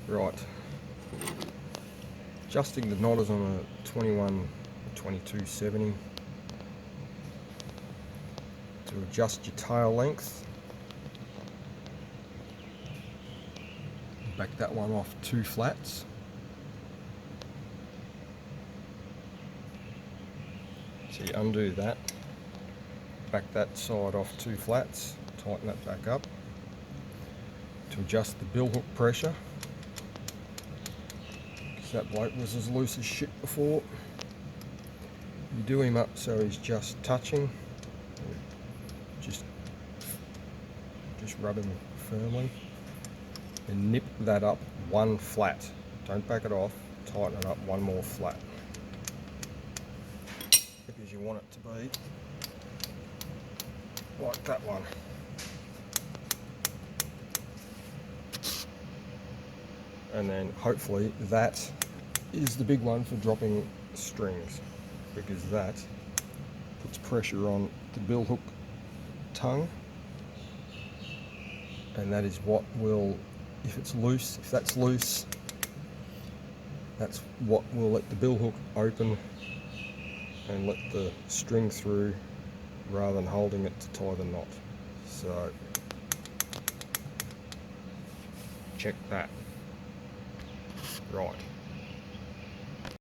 Right, adjusting the knot is on a 21 2270 to adjust your tail length. Back that one off 2 flats. So you undo that, back that side off 2 flats, tighten that back up to adjust the bill hook pressure, because that bloke was as loose as shit before. You do him up so he's just touching, just rub him firmly, and nip that up 1 flat. Don't back it off, tighten it up 1 more flat, because you want it to be like that one. And then hopefully that is the big one for dropping strings, because that puts pressure on the bill hook tongue, and that is what will, if it's loose, if that's loose, that's what will let the bill hook open and let the string through, rather than holding it to tie the knot. So check that. Right.